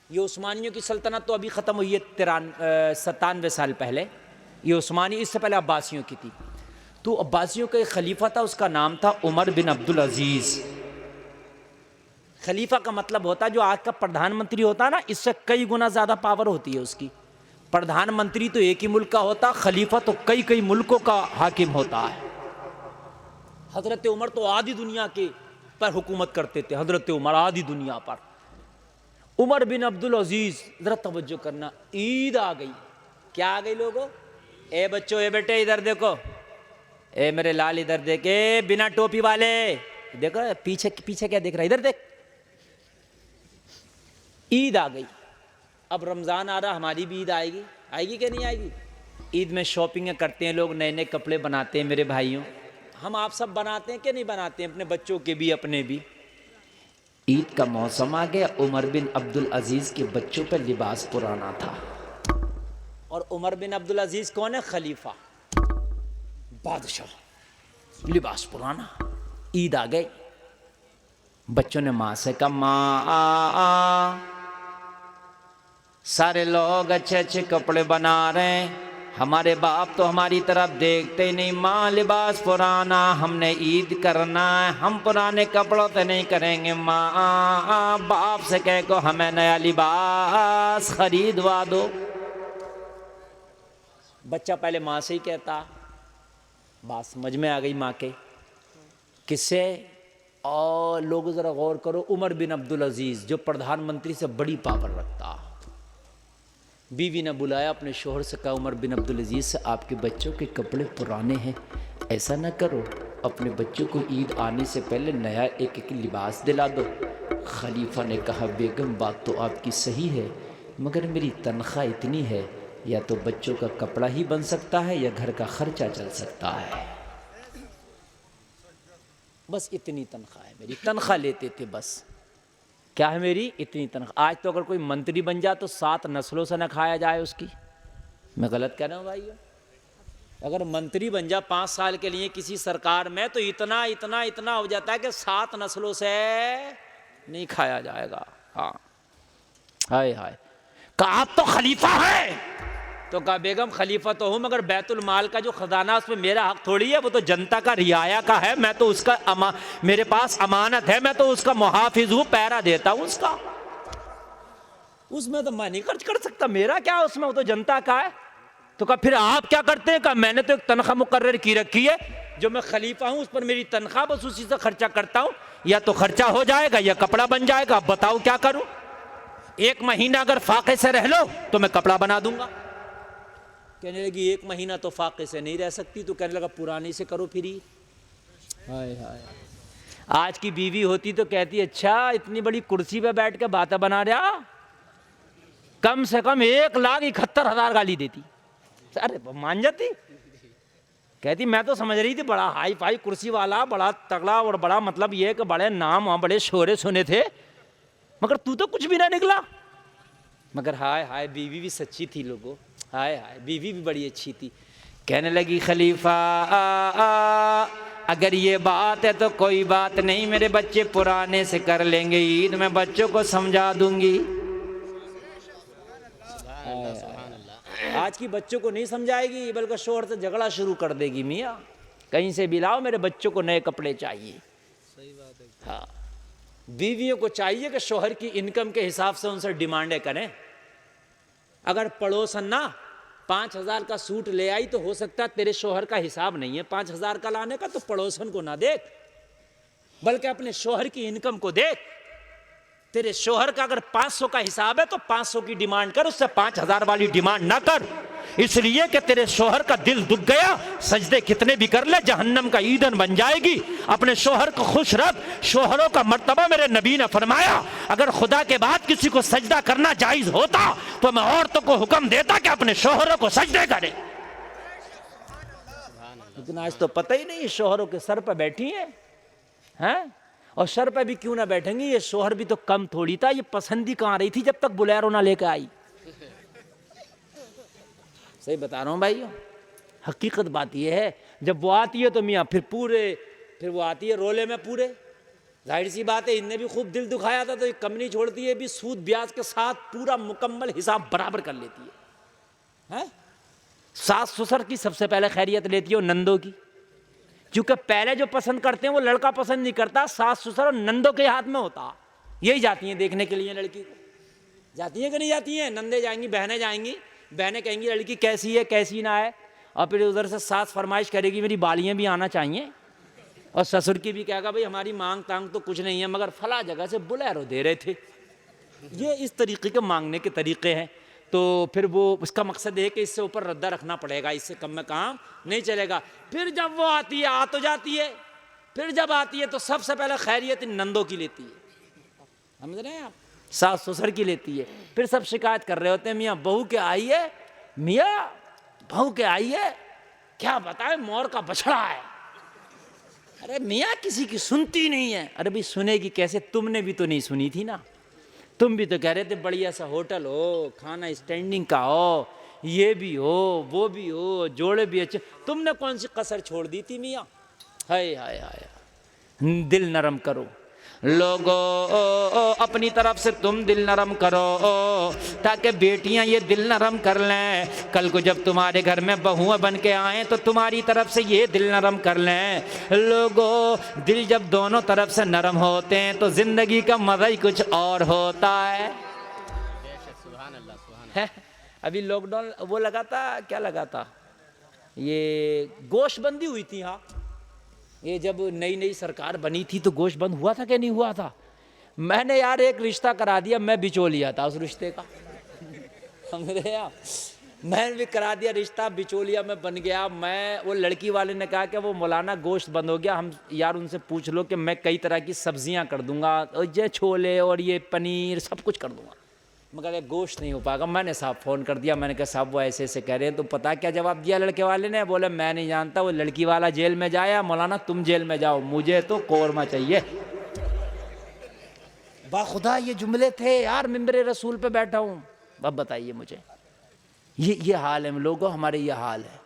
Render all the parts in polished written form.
یہ عثمانیوں کی سلطنت تو ابھی ختم ہوئی ہے 97 سال پہلے، یہ عثمانی، اس سے پہلے عباسیوں کی تھی۔ تو عباسیوں کا ایک خلیفہ تھا، اس کا نام تھا عمر بن عبدالعزیز۔ خلیفہ کا مطلب ہوتا ہے جو آج کا پردھان منتری ہوتا ہے نا، اس سے کئی گنا زیادہ پاور ہوتی ہے اس کی۔ پردھان منتری تو ایک ہی ملک کا ہوتا، خلیفہ تو کئی ملکوں کا حاکم ہوتا ہے۔ حضرت عمر تو آدھی دنیا کے پر حکومت کرتے تھے، حضرت عمر آدھی دنیا پر۔ عمر بن عبدالعزیز، ذرا توجہ کرنا، عید آ گئی۔ کیا آ گئی لوگوں؟ اے بچوں، اے بیٹے ادھر دیکھو، اے میرے لال ادھر دیکھے، بنا ٹوپی والے دیکھو، پیچھے کیا دیکھ رہا ہے، ادھر دیکھ۔ عید آ گئی، اب رمضان آ رہا، ہماری بھی عید آئے گی کہ نہیں آئے گی؟ عید میں شاپنگیں کرتے ہیں لوگ، نئے کپڑے بناتے ہیں میرے بھائیوں۔ ہم آپ سب بناتے ہیں کہ نہیں بناتے ہیں؟ اپنے بچوں کے بھی، اپنے بھی۔ عید کا موسم آ گیا، عمر بن عبدالعزیز کے بچوں پہ لباس پرانا تھا۔ اور عمر بن عبدالعزیز کون ہے؟ خلیفہ، بادشاہ، لباس پرانا۔ عید آ گئی، بچوں نے ماں سے کہا، ماں سارے لوگ اچھے اچھے کپڑے بنا رہے ہیں، ہمارے باپ تو ہماری طرف دیکھتے ہی نہیں، ماں لباس پرانا، ہم نے عید کرنا ہے، ہم پرانے کپڑوں سے نہیں کریں گے، ماں باپ سے کہہ کو ہمیں نیا لباس خریدوا دو۔ بچہ پہلے ماں سے ہی کہتا، بات سمجھ میں آ گئی ماں کے، کس سے؟ اور لوگ ذرا غور کرو، عمر بن عبدالعزیز جو پردھان منتری سے بڑی پاور رکھتا، بیوی نے بلایا اپنے شوہر سے، کہا عمر بن عبدالعزیز سے، آپ کے بچوں کے کپڑے پرانے ہیں، ایسا نہ کرو، اپنے بچوں کو عید آنے سے پہلے نیا ایک لباس دلا دو۔ خلیفہ نے کہا، بیگم بات تو آپ کی صحیح ہے، مگر میری تنخواہ اتنی ہے، یا تو بچوں کا کپڑا ہی بن سکتا ہے یا گھر کا خرچہ چل سکتا ہے، بس اتنی تنخواہ ہے میری۔ تنخواہ لیتے تھے بس، کیا ہے میری؟ اتنی تنخواہ۔ آج تو اگر کوئی منتری بن جائے تو 7 نسلوں سے نہ کھایا جائے اس کی۔ میں غلط کہہ رہا ہوں بھائیو؟ اگر منتری بن جائے 5 سال کے لیے کسی سرکار میں تو اتنا ہو جاتا ہے کہ 7 نسلوں سے نہیں کھایا جائے گا۔ ہاں، ہائے ہائے، کہا آپ تو خلیفہ ہے، تو کہا بیگم خلیفہ تو ہوں، مگر بیت المال کا جو خزانہ اس میں میرا حق تھوڑی ہے، وہ تو جنتا کا، رعایا کا ہے، میں تو اس کا میرے پاس امانت ہے، میں تو اس کا محافظ ہوں، پہرا دیتا ہوں اس کا، اس میں تو میں نہیں خرچ کر سکتا، میرا کیا اس میں، وہ تو جنتا کا ہے۔ تو کہا پھر آپ کیا کرتے ہیں؟ کہا میں نے تو ایک تنخواہ مقرر کی رکھی ہے، جو میں خلیفہ ہوں اس پر میری تنخواہ، بس اسی سے خرچہ کرتا ہوں، یا تو خرچہ ہو جائے گا یا کپڑا بن جائے گا، اب بتاؤ کیا کروں؟ 1 مہینہ اگر فاقے سے رہ لو تو میں کپڑا بنا دوں گا۔ کہنے لگی 1 مہینہ تو فاقے سے نہیں رہ سکتی، تو کہنے لگا پرانی سے کرو پھر ہی۔ ہائے ہائے، آج کی بیوی ہوتی تو کہتی اچھا اتنی بڑی کرسی پہ بیٹھ کے باتیں بنا رہا، کم سے کم 1,71,000 گالی دیتی، ارے مان جاتی، کہتی میں تو سمجھ رہی تھی بڑا ہائی فائی کرسی والا، بڑا تگڑا، اور بڑا مطلب یہ کہ بڑے نام وہاں بڑے شہرے سنے تھے، مگر تو کچھ بھی نہ نکلا۔ مگر ہائے ہائے، بیوی بھی سچی تھی لوگوں، ہائے ہائے، بیوی بھی بڑی اچھی تھی۔ کہنے لگی خلیفہ اگر یہ بات ہے تو کوئی بات نہیں، میرے بچے پرانے سے کر لیں گے عید، میں بچوں کو سمجھا دوں گی۔ آج کی بچوں کو نہیں سمجھائے گی، بلکہ شوہر سے جھگڑا شروع کر دے گی، میاں کہیں سے بھی لاؤ، میرے بچوں کو نئے کپڑے چاہیے۔ ہاں، بیویوں کو چاہیے کہ شوہر کی انکم کے حساب سے ان سے ڈیمانڈیں کریں۔ اگر پڑوسن نا 5,000 کا سوٹ لے آئی تو ہو سکتا ہے تیرے شوہر کا حساب نہیں ہے 5,000 کا لانے کا، تو پڑوسن کو نہ دیکھ، بلکہ اپنے شوہر کی انکم کو دیکھ۔ تیرے شوہر کا اگر 500 کا حساب ہے تو 500 کی ڈیمانڈ کر، اس سے 5,000 والی ڈیمانڈ نہ کر، اس لیے کہ تیرے شوہر کا دل دکھ گیا، سجدے کتنے بھی کر لے جہنم کا ایندھن بن جائے گی۔ اپنے شوہر کو خوش رکھ، شوہروں کا مرتبہ میرے نبی نے فرمایا اگر خدا کے بعد کسی کو سجدہ کرنا جائز ہوتا تو میں عورتوں کو حکم دیتا کہ اپنے شوہروں کو سجدے کرے، لیکن آج تو پتہ ہی نہیں شوہروں کے سر پہ بیٹھی ہیں، اور سر پہ بھی کیوں نہ بیٹھیں گی، یہ شوہر بھی تو کم تھوڑی تھا، یہ پسندی کہاں رہی تھی جب تک بلیرو نہ لے کے آئی۔ صحیح بتا رہا ہوں بھائیو، حقیقت بات یہ ہے، جب وہ آتی ہے تو میاں پھر وہ آتی ہے رولے میں پورے، ظاہر سی بات ہے ان نے بھی خوب دل دکھایا تھا تو یہ کم نہیں چھوڑتی ہے، بھی سود بیاج کے ساتھ پورا مکمل حساب برابر کر لیتی ہے۔ ساس سسر کی سب سے پہلے خیریت لیتی ہے اور نندوں کی، کیونکہ پہلے جو پسند کرتے ہیں وہ لڑکا پسند نہیں کرتا، ساس سسر اور نندوں کے ہاتھ میں ہوتا، یہی جاتی ہیں دیکھنے کے لیے لڑکی کو، جاتی ہیں کہ نہیں جاتی ہیں؟ نندے جائیں گی، بہنیں جائیں گی، بہنیں کہیں گی لڑکی کیسی ہے کیسی نہ ہے، اور پھر ادھر سے ساس فرمائش کرے گی میری بالیاں بھی آنا چاہیے، اور سسر کی بھی کہے گا بھائی ہماری مانگ تانگ تو کچھ نہیں ہے مگر فلاں جگہ سے بلیرو دے رہے تھے۔ یہ اس طریقے کے مانگنے کے طریقے ہیں، تو پھر وہ اس کا مقصد ہے کہ اس سے اوپر ردہ رکھنا پڑے گا، اس سے کم میں کام نہیں چلے گا۔ پھر جب وہ آتی ہے آ تو جاتی ہے، پھر جب آتی ہے تو سب سے پہلے خیریت ان نندوں کی لیتی ہے، سمجھ رہے ہیں آپ، ساس سسر کی لیتی ہے۔ پھر سب شکایت کر رہے ہوتے ہیں میاں بہو کے آئی ہے، میاں بہو کے آئی ہے، کیا بتائے مور کا بچڑا ہے۔ ارے میاں کسی کی سنتی نہیں ہے، ارے بھائی سنے گی کیسے، تم نے بھی تو نہیں سنی تھی نا، تم بھی تو کہہ رہے تھے بڑھیا سا ہوٹل ہو، کھانا اسٹینڈنگ کا ہو، یہ بھی ہو وہ بھی ہو، جوڑے بھی اچھے، تم نے کون سی کسر چھوڑ دی تھی میاں؟ ہائے ہائے ہائے، دل نرم کرو لوگو، اپنی طرف سے تم دل نرم کرو تاکہ بیٹیاں یہ دل نرم کر لیں، کل کو جب تمہارے گھر میں بہویں بن کے آئیں تو تمہاری طرف سے یہ دل نرم کر لیں۔ لوگو دل جب دونوں طرف سے نرم ہوتے ہیں تو زندگی کا مزہ ہی کچھ اور ہوتا ہے۔ ابھی لاک ڈاؤن وہ لگا تھا، کیا لگا تھا، یہ گوشت بندی ہوئی تھی، ہاں یہ جب نئی نئی سرکار بنی تھی تو گوشت بند ہوا تھا کہ نہیں ہوا تھا؟ میں نے یار ایک رشتہ کرا دیا، میں بچولیا تھا اس رشتے کا، میں نے بھی کرا دیا رشتہ، بچولیا میں بن گیا میں۔ وہ لڑکی والے نے کہا کہ وہ مولانا گوشت بند ہو گیا، ہم یار ان سے پوچھ لو کہ میں کئی طرح کی سبزیاں کر دوں گا، یہ چھولے اور یہ پنیر سب کچھ کر دوں گا، مگر یہ گوشت نہیں ہو پائے گا۔ میں نے صاحب فون کر دیا، میں نے کہا صاحب وہ ایسے ایسے کہہ رہے ہیں، تو پتہ کیا جواب دیا لڑکے والے نے؟ بولے میں نہیں جانتا، وہ لڑکی والا جیل میں جایا، مولانا تم جیل میں جاؤ، مجھے تو قورمہ چاہیے۔ باخدا یہ جملے تھے یار، ممبر رسول پہ بیٹھا ہوں، اب بتائیے مجھے، یہ حال ہے لوگوں، ہمارے یہ حال ہے۔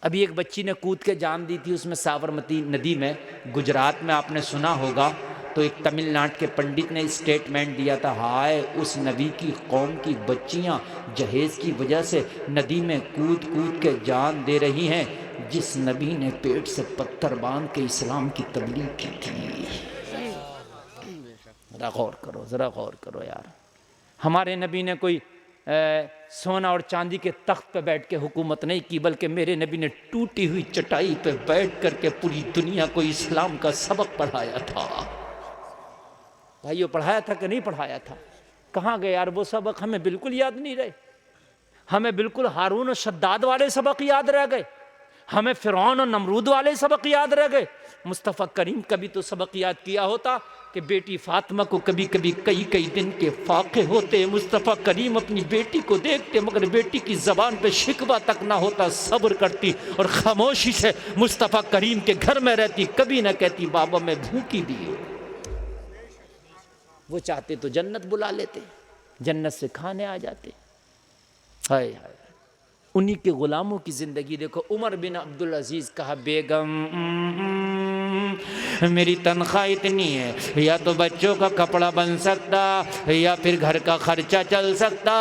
ابھی ایک بچی نے کود کے جان دی تھی اس میں سابرمتی ندی میں، گجرات میں، آپ نے سنا ہوگا، تو ایک تمل ناڈ کے پنڈت نے اسٹیٹمنٹ دیا تھا، ہائے اس نبی کی قوم کی بچیاں جہیز کی وجہ سے ندی میں کود کود کے جان دے رہی ہیں جس نبی نے پیٹ سے پتھر باندھ کے اسلام کی تبلیغ کی تھی۔ ذرا غور کرو، ذرا غور کرو یار، ہمارے نبی نے کوئی سونا اور چاندی کے تخت پہ بیٹھ کے حکومت نہیں کی، بلکہ میرے نبی نے ٹوٹی ہوئی چٹائی پہ بیٹھ کر کے پوری دنیا کو اسلام کا سبق پڑھایا تھا۔ بھائیو پڑھایا تھا کہ نہیں پڑھایا تھا؟ کہاں گئے یار وہ سبق؟ ہمیں بالکل یاد نہیں رہے، ہمیں بالکل ہارون اور شداد والے سبق یاد رہ گئے، ہمیں فرعون اور نمرود والے سبق یاد رہ گئے۔ مصطفیٰ کریم کبھی تو سبق یاد کیا ہوتا کہ بیٹی فاطمہ کو کبھی کبھی کئی دن کے فاقے ہوتے، مصطفیٰ کریم اپنی بیٹی کو دیکھتے مگر بیٹی کی زبان پہ شکوہ تک نہ ہوتا، صبر کرتی اور خاموشی سے مصطفیٰ کریم کے گھر میں رہتی، کبھی نہ کہتی بابا میں بھوکی بھی ہوں۔ وہ چاہتے تو جنت بلا لیتے، جنت سے کھانے آ جاتے۔ ہائے ہائے، انہی کے غلاموں کی زندگی دیکھو۔ عمر بن عبدالعزیز کہا بیگم میری تنخواہ اتنی ہے، یا تو بچوں کا کپڑا بن سکتا یا پھر گھر کا خرچہ چل سکتا،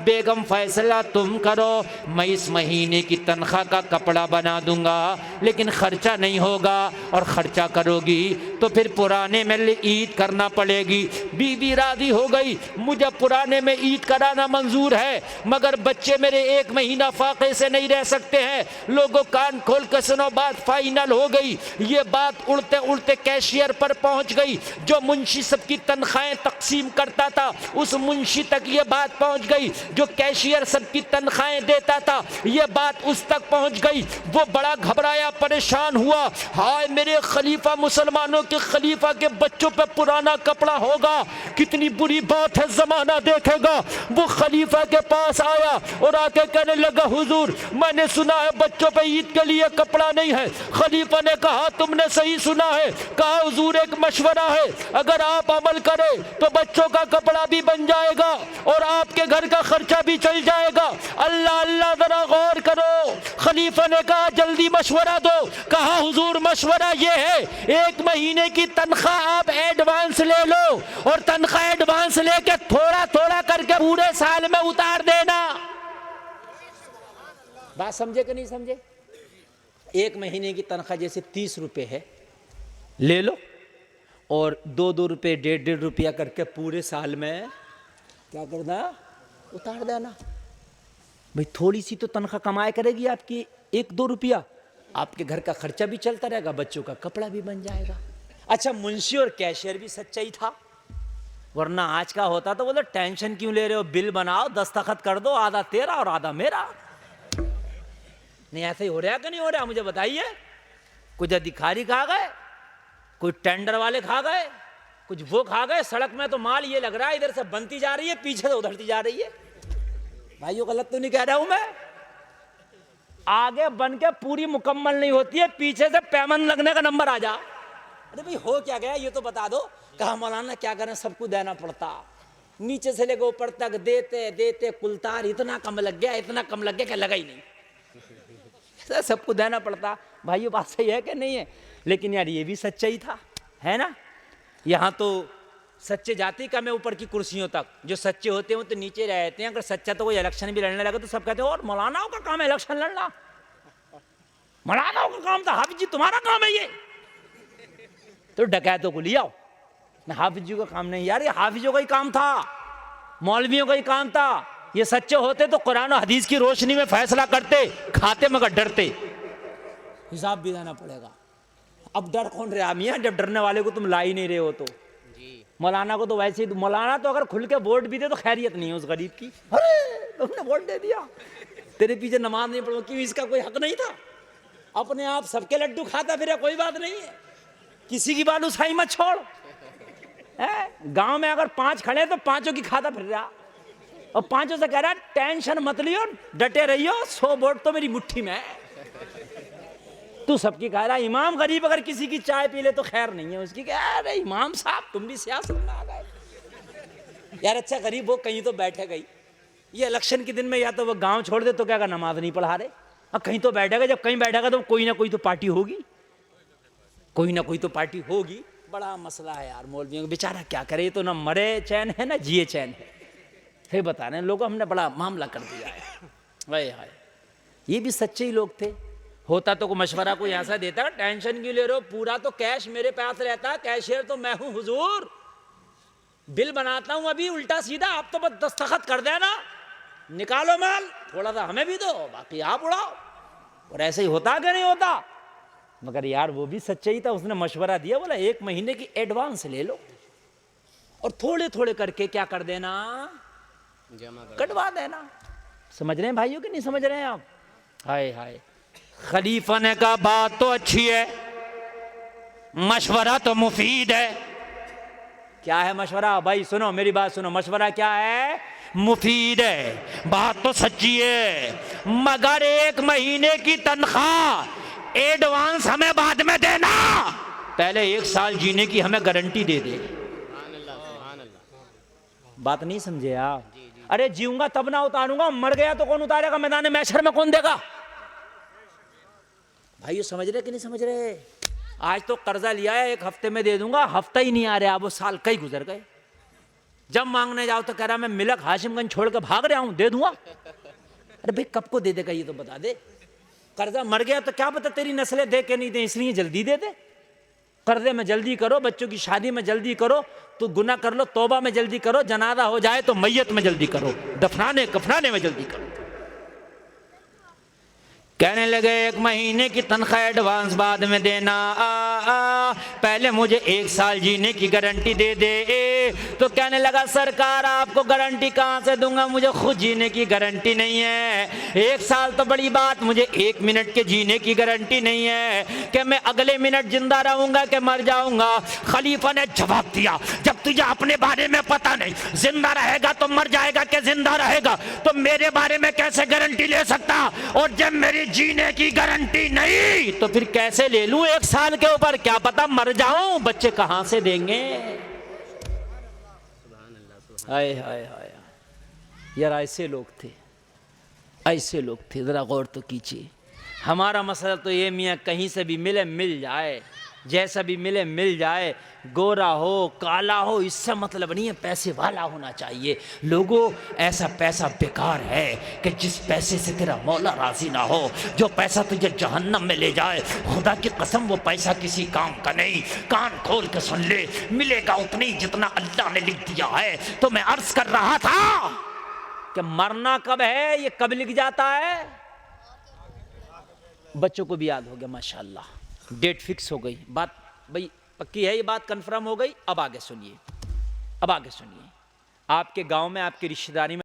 بیگم فیصلہ تم کرو، میں اس مہینے کی تنخواہ کا کپڑا بنا دوں گا لیکن خرچہ نہیں ہوگا، اور خرچہ کرو گی تو پھر پرانے میں عید کرنا پڑے گی۔ بی بی راضی ہو گئی، مجھے پرانے میں عید کرانا منظور ہے مگر بچے میرے ایک مہینہ فاقے سے نہیں رہ سکتے ہیں۔ لوگوں کان کھول کے سنو، بات فائنل ہو گئی۔ یہ بات اڑتے اڑتے کیشیئر پر پہنچ گئی، جو منشی سب کی تنخواہیں تقسیم کرتا تھا اس منشی تک یہ بات پہنچ گئی، جو کیشیئر سب کی تنخواہیں دیتا تھا یہ بات اس تک پہنچ گئی۔ وہ بڑا گھبرایا، پریشان ہوا، ہائے میرے خلیفہ، مسلمانوں کے خلیفہ کے بچوں پہ پرانا کپڑا ہوگا، کتنی بری بات ہے، زمانہ دیکھے گا۔ وہ خلیفہ کے پاس آیا اور آ کے کہنے لگا، حضور میں نے سنا ہے بچوں پہ عید کے لیے کپڑا نہیں ہے۔ خلیفہ نے کہا تم نے صحیح سنا ہے. کہا حضور ایک مشورہ ہے, اگر آپ عمل کریں تو بچوں کا کپڑا بھی بن جائے گا اور آپ کے گھر کا خرچہ بھی چل جائے گا. اللہ اللہ ذرا غور کرو. خلیفہ نے کہا جلدی مشورہ دو. کہا حضور مشورہ یہ ہے 1 مہینے کی تنخواہ آپ ایڈوانس لے لو اور تنخواہ ایڈوانس لے کے تھوڑا تھوڑا کر کے پورے سال میں اتار دینا. بات سمجھے کہ نہیں سمجھے؟ 1 مہینے کی تنخواہ جیسے 30 روپے ہے, لے لو اور 2 روپے 1.5 روپیہ کر کے پورے سال میں کیا کرنا, اتار دینا. بھئی تھوڑی سی تو تنخواہ کمائے کرے گی آپ کی 1-2 روپیہ, آپ کے گھر کا خرچہ بھی چلتا رہے گا, بچوں کا کپڑا بھی بن جائے گا. اچھا منشی اور کیشیئر بھی سچا ہی تھا, ورنہ آج کا ہوتا تو بولے ٹینشن کیوں لے رہے ہو, بل بناؤ دستخط کر دو, آدھا تیرا اور آدھا میرا. نہیں ایسے ہی ہو رہا کہ نہیں ہو رہا مجھے بتائیے. کچھ ادھیکاری کھا گئے, کوئی ٹینڈر والے کھا گئے, کچھ وہ کھا گئے. سڑک میں تو مال یہ لگ رہا ہے ادھر سے بنتی جا رہی ہے, پیچھے سے ادھرتی جا رہی ہے. بھائیو غلط تو نہیں کہہ رہا ہوں میں؟ آگے بن کے پوری مکمل نہیں ہوتی ہے, پیچھے سے پیمن لگنے کا نمبر آ جا. ارے بھائی ہو کیا گیا یہ تو بتا دو. کہا مولانا کیا کریں, سب کو دینا پڑتا, نیچے سے لے کے اوپر تک دیتے دیتے کلتار اتنا کم لگ گیا, اتنا کم لگ گیا کہ لگا ہی نہیں. سب کو دینا پڑتا. بھائیو بات صحیح ہے کہ نہیں ہے؟ لیکن یار یہ بھی سچائی تھا, ہے نا. یہاں تو سچے جاتی کم ہے اوپر کی کرسیوں تک, جو سچے ہوتے ہیں وہ تو نیچے رہتے ہیں. اگر سچا تو کوئی الیکشن بھی لڑنے لگا تو سب کہتے ہیں اور مولانا کا کام ہے الیکشن لڑنا, مولانا کا کام تھا, حافظ جی تمہارا کام ہے یہ, تو ڈکیتوں کو لے آؤ. حافظ جی کا کام نہیں یار, یہ حافظوں کا ہی کام تھا, مولویوں کا ہی کام تھا. یہ سچے ہوتے تو قرآن و حدیث کی روشنی میں فیصلہ کرتے, کھاتے مگر ڈرتے. حساب بھی دینا پڑے گا. اب ڈر کون رہا میاں جب ڈرنے والے کو تم لا ہی نہیں رہے ہو تو. مولانا کو تو ویسے ہی, مولانا تو اگر کھل کے ووٹ بھی دے تو خیریت نہیں ہے اس غریب کی. تم نے ووٹ دے دیا, تیرے پیچھے نماز نہیں پڑھو, کیوں اس کا کوئی حق نہیں تھا؟ اپنے آپ سب کے لڈو کھاتا پھر کوئی بات نہیں ہے, کسی کی بالو سائی مت چھوڑ. گاؤں میں اگر 5 کھڑے تو 5 کی کھاتا پھر رہا, اور 5 سے کہہ رہا ٹینشن مت لیو, ڈٹے رہیو, 100 ووٹ تو میری مٹھی میں ہے. تو سب کی کہہ رہا امام غریب اگر کسی کی چائے پی لے تو خیر نہیں ہے اس کی. ارے امام صاحب تم بھی سیاست میں آ گئے یار. اچھا غریب وہ کہیں تو بیٹھے گئی, یہ الیکشن کے دن میں یا تو وہ گاؤں چھوڑ دے تو کیا نماز نہیں پڑھا رہے, اور کہیں تو بیٹھے گا. جب کہیں بیٹھے گا تو کوئی نہ کوئی تو پارٹی ہوگی, کوئی نہ کوئی تو پارٹی ہوگی. بڑا مسئلہ ہے یار مولویوں کا, بیچارہ کیا کرے, یہ تو نہ مرے چین ہے نہ جیے چین ہے. پھر بتا رہے ہیں لوگوں ہم نے بڑا معاملہ کر دیا ہے. وائے ہائے, یہ بھی سچے ہی لوگ تھے. ہوتا تو کوئی مشورہ کوئی ایسا دیتا, ٹینشن کیوں لے رہے ہو, پورا تو کیش میرے پاس رہتا, کیشیئر تو میں ہوں حضور, بل بناتا ہوں ابھی الٹا سیدھا, آپ تو بس دستخط کر دینا, نکالو مال, تھوڑا سا ہمیں بھی دو, باقی آپ اڑاؤ. اور ایسے ہی ہوتا کہ نہیں ہوتا؟ مگر یار وہ بھی سچا ہی تھا, اس نے مشورہ دیا, بولا 1 مہینے کی ایڈوانس لے لو اور تھوڑے تھوڑے کر کے کیا کر دینا, کٹوا دینا. سمجھ رہے ہیں بھائیوں کہ نہیں سمجھ رہے ہیں آپ؟ ہائے ہائے. خلیفہ نے کہا بات تو اچھی ہے, مشورہ تو مفید ہے. کیا ہے مشورہ بھائی؟ سنو میری بات سنو, مشورہ کیا ہے؟ مفید ہے, بات تو سچی ہے, مگر 1 مہینے کی تنخواہ ایڈوانس ہمیں بعد میں دینا, پہلے 1 سال جینے کی ہمیں گارنٹی دے دے. بات نہیں سمجھے آپ؟ ارے جیوں گا تب نہ اتاروں گا, مر گیا تو کون اتارے گا, میدان محشر میں کون دے گا؟ بھائیو سمجھ رہے کہ نہیں سمجھ رہے؟ آج تو قرضہ لیا ہے 1 ہفتے میں دے دوں گا, ہفتہ ہی نہیں آ رہا, وہ سال کئی گزر گئے. جب مانگنے جاؤ تو کہہ رہا میں ملک ہاشم گنج چھوڑ کے بھاگ رہا ہوں, دے دوں گا. ارے بھائی کب کو دے دے گا یہ تو بتا دے. قرضہ مر گیا تو کیا پتہ تیری نسلیں دے کے نہیں دیں, اس لیے جلدی دے دے. قرضے میں جلدی کرو, بچوں کی شادی میں جلدی کرو, تو گناہ کر لو توبہ میں جلدی کرو, جنازہ ہو جائے تو میت میں جلدی کرو, دفنانے کفنانے میں جلدی کرو. کہنے لگے 1 مہینے کی تنخواہ ایڈوانس بعد میں دینا, پہلے مجھے 1 سال جینے کی گارنٹی دے دے. تو کہنے لگا سرکار آپ کو گارنٹی کہاں سے دوں گا, مجھے خود جینے کی گارنٹی نہیں ہے. 1 سال تو بڑی بات, مجھے 1 منٹ کے جینے کی گارنٹی نہیں ہے کہ میں اگلے منٹ زندہ رہوں گا کہ مر جاؤں گا. خلیفہ نے جواب دیا, جب تجھے اپنے بارے میں پتہ نہیں, زندہ رہے گا تو مر جائے گا کہ زندہ رہے گا, تو میرے بارے میں کیسے گارنٹی لے سکتا, اور جب میری جینے کی گارنٹی نہیں تو پھر کیسے لے لوں 1 سال کے اوپر پر کیا پتا مر جاؤں، بچے کہاں سے دیں گے؟ ہائے ہائے ہائے یار، ایسے لوگ تھے، ایسے لوگ تھے، ذرا غور تو کیجیے۔ ہمارا مسئلہ تو یہ میاں کہیں سے بھی ملے مل جائے، جیسا بھی ملے مل جائے، گورا ہو کالا ہو اس سے مطلب نہیں ہے، پیسے والا ہونا چاہیے۔ لوگوں ایسا پیسہ بیکار ہے کہ جس پیسے سے تیرا مولا راضی نہ ہو، جو پیسہ تجھے جہنم میں لے جائے، خدا کی قسم وہ پیسہ کسی کام کا نہیں۔ کان کھول کے سن لے، ملے گا اتنی جتنا اللہ نے لکھ دیا ہے۔ تو میں عرض کر رہا تھا کہ مرنا کب ہے، یہ کب لکھ جاتا ہے؟ بچوں کو بھی یاد ہو گیا ماشاءاللہ، ڈیٹ فکس ہو گئی، بات بھئی پکی ہے، یہ بات کنفرم ہو گئی۔ اب آگے سنیے، اب آگے سنیے، آپ کے گاؤں میں آپ کی رشتہ داری میں